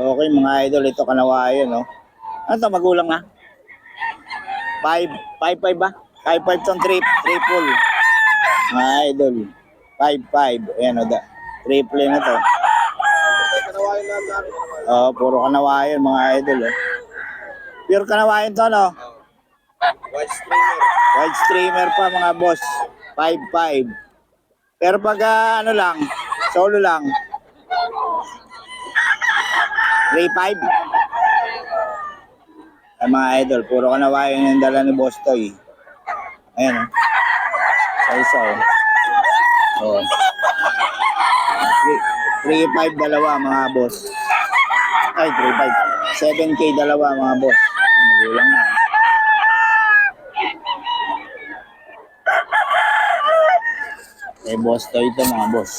Okay mga idol, ito kanawayan, no? Ano to, magulang na? 5-5 ba? 5-5 tong triple. Mga idol, 5-5. Ayan o, triple na to. Puro kanawayan mga idol, eh. Pure kanawayan to, no? White streamer. White streamer pa mga boss. 5-5. Pero pag ano lang, solo lang, 3-5. Ay mga idol, puro kanawayan yung dala ni Boss Toy. Ayan, oh. Isa, oh. 3-5 dalawa mga boss. Ay, 3-5. 7K dalawa mga boss. Magulang na. Boss Toy ito mga boss.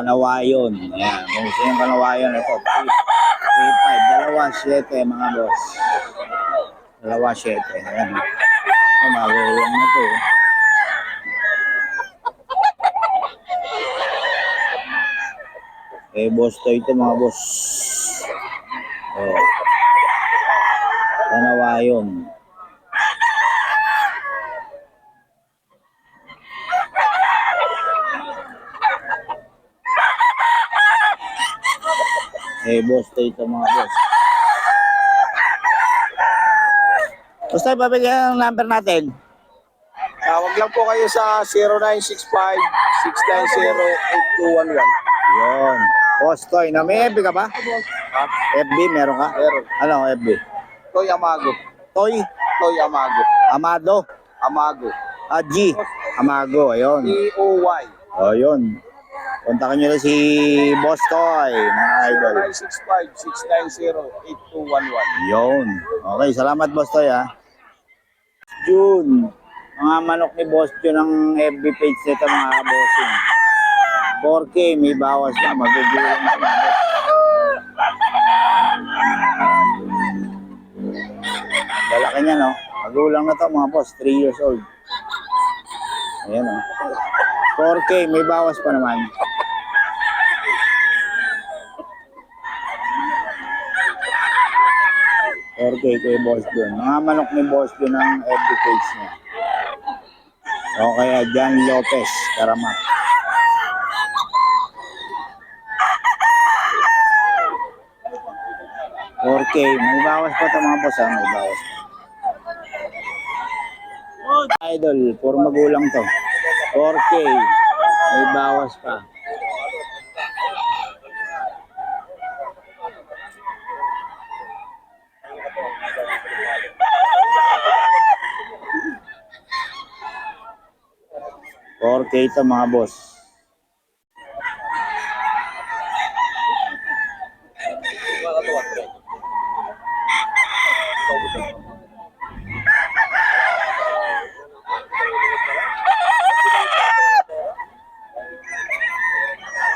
Kanawayon. Ayan. Kung gusto yung kanawayon, ito. 3-5. Dalawa, 7 mga boss. Dalawa, 7. Ayan. Magulang na ito. Boss Toy ito mga boss. Kanawayon. Boss Toy ito mga boss. Boss Toy, pabigyan ang number natin. Tawag lang po kayo sa 0965-690-8211. Yun. Boss Toy, na may FB ka ba? Ha? FB, meron ka? Meron. Ano ang FB? Toy Amago. Toy Toy Amago. Amado. Amago. G. Amago, ayun. T-O-Y. O, yun. Kontakin nyo na si Boss Toy, mga idol. 0965-690-8211. Yun. Okay, salamat Boss Toy, ha. June. Mga manok ni Boss June ang FB page nito mga bossing. 4K, may bawas na. Magugulang na mga boss. Lalaki niya, no? Magulang na to mga boss. 3 years old. Ayan, no? 4K, may bawas pa naman. Okay, kay Boss Jun. Mga manok ni Boss Jun ang FB page niya. O kaya John Lopez, Karamat. $4K. May bawas pa ito mga boss, ha? May bawas pa. Idol, puro magulang to. 4K. May bawas pa. $4K ito mga boss.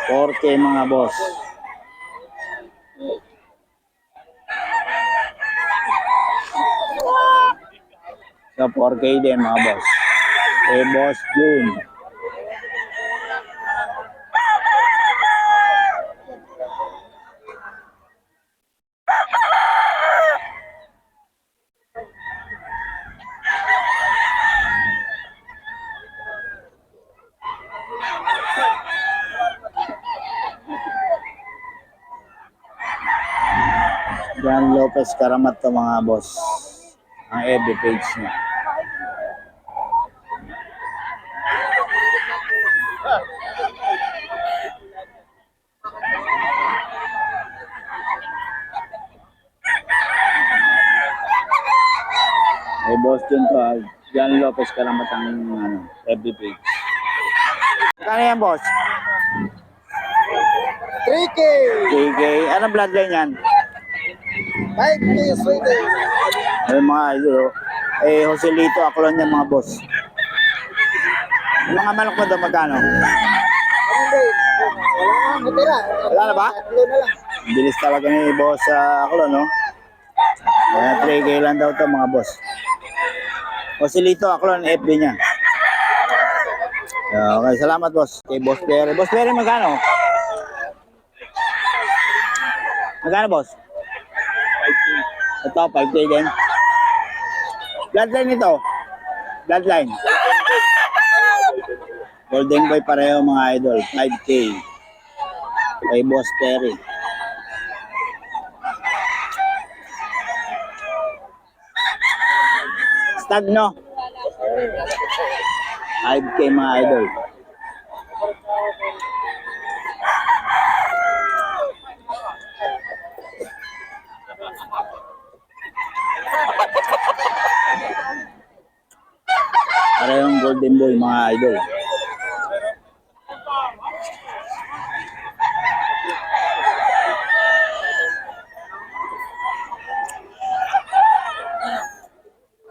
$4K mga boss. So 4K din mga boss. Boss June. John Lopez Karamat to mga boss. Ang FB page niya. Boss Jun to, John Lopez Karamat ang FB page. Kano yan boss? 3K. 3K. Anong bloodline yan? 5K Sweden. Ay mga idol. Joselito, Aklan yan mga boss. Yung mga manok mo doon magkano? Wala na, matira. Wala na ba? Tatlo na lang. Bilis talaga ni boss sa Aklan, no? 3K lang daw to mga boss. Joselito Akron, FB niya. Okay, salamat boss. Kay Boss Perry. Boss Perry, magkano? Magkano boss? Ito, 5K din. Bloodline ito. Bloodline. Golden Boy pareho mga idol. 5K. Kay Boss Perry. Stag no? 5K mga idol. Parehong Golden Boy mga idol.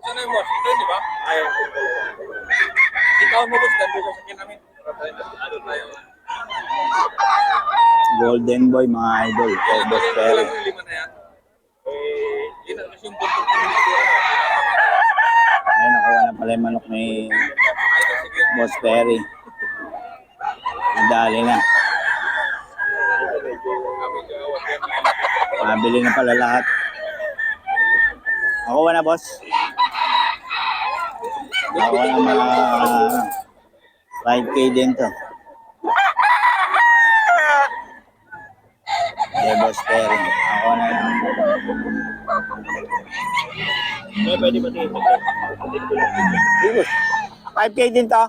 Ano yung boss? Ito yun, di ba? Ayaw. Ikaw mo boss, ganda sa sakin namin. Ano tayo? Golden Boy mga idol. Kay Boss Perry. Yung lima na yan. Yun ang kasi yung buntot ko nito. Ayun, nakuha na pala yung manok ni Boss Perry. Nadali na. Mabili na pala lahat. Nakuha na boss. Nakuha na mga 5K din to. Kay Boss Perry. Nakuha na lang. Pwede ba dito? 5K din to.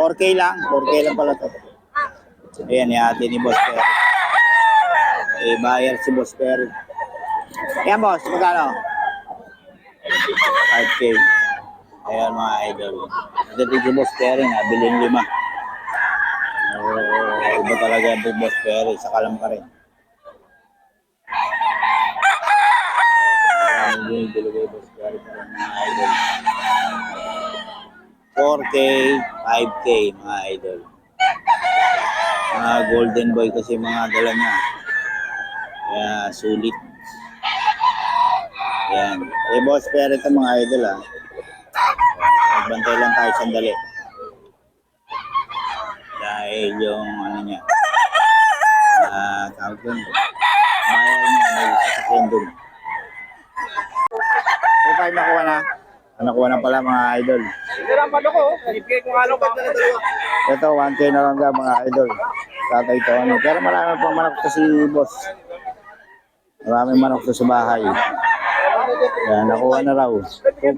4K lang. 4K lang pala to. Ayan, ate ni Boss Perry. Buyer si Boss Perry. Ayan boss, magkano? 5K. Ayan mga idol. Pagdating si Boss Perry, nabili yung 5. Iba talaga yung Boss Perry, saka lang pa rin. Ayan, yung bilog yung Boss Perry pa rin mga idol. 4K, 5K mga idol. Mga Golden Boy kasi mga dala niya. Kaya sulit. Yan. Eh, Boss Perry ito mga idol ah. Magbantay lang tayo sandali. Dahil yung ano niya. Tawag doon. Mayroon niya. May sasakyan doon. Okay, tayo nakuha na. Nakuha na pala mga idol. Ito lang pala ko. Ibigay ko nga lang ba? Ito, 1K na lang daw mga idol. Tatay ito ano. Pero marami pang manok to si boss. Maraming manok to sa bahay. Yan, nakuha na raw. 2.5.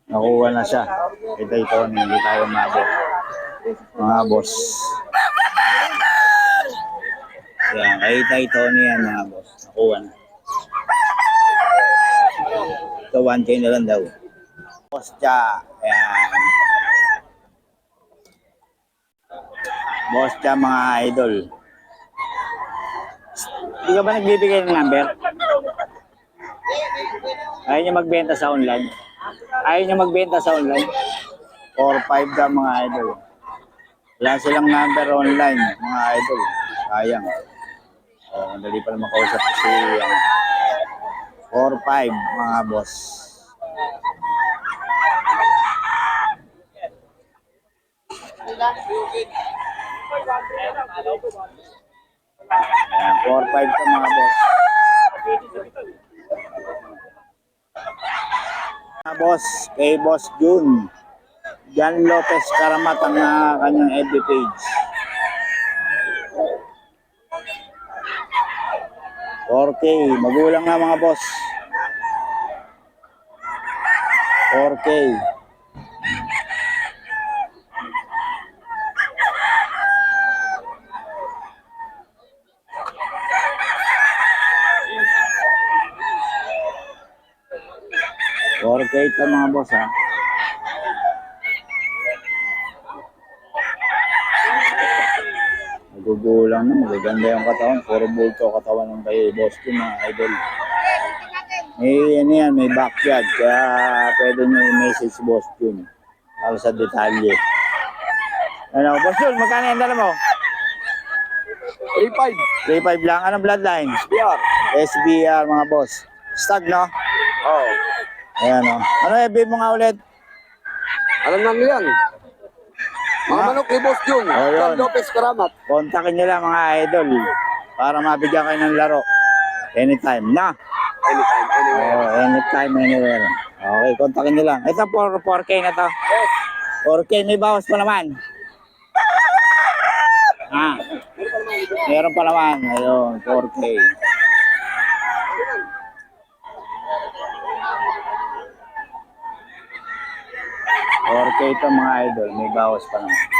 Nakuha na siya. Ito, hindi tayo mabot. Mga boss. Yan, ito yan mga boss. Nakuha na. Ito, 1K na lang daw. Boss Cha. Ayan. Boss Cha mga idol. Hindi ka ba nagbibigay ng number? Ayaw niya magbenta sa online. Ayaw niya magbenta sa online. 4-5 ka mga idol. Wala silang number online mga idol. Sayang. Madali pa naman makausap kasi 4-5 mga boss. Ayan, 4-5 ka mga boss. Mga boss, kay Boss Jun. Jan Lopez Karamat ang kanyang FB page. 4K, magulang na mga boss. 4K. K ito mga boss ha. Nagugulang na, magaganda yung katawan. Puro bulto katawan ng kay boss ko mga idol. Ano yan, may backyard. Kaya pwede nyo i-message si Boss Jun para sa detalye. Ano, Boss Jun, magkano yung dala mo? 3.5. 3.5 lang. Anong bloodline? BR. SBR mga boss. Stag, no? Oo. Ayan, no? Ano FB mo nga ulit? Alam namin yan. Mga manok ni Boss Jun. Oh, yun. John Lopez Karamat. Kontakin nyo lang mga idol para mabigyan kayo ng laro. Anytime na. Anytime, anywhere. Oh, anytime, anywhere. Okay, kontakin nyo lang. Ito 4K na to. 4K, may bawas pa naman. Ah, meron pa naman. Ayun, 4K. 4K ito mga idol, may bawas pa naman.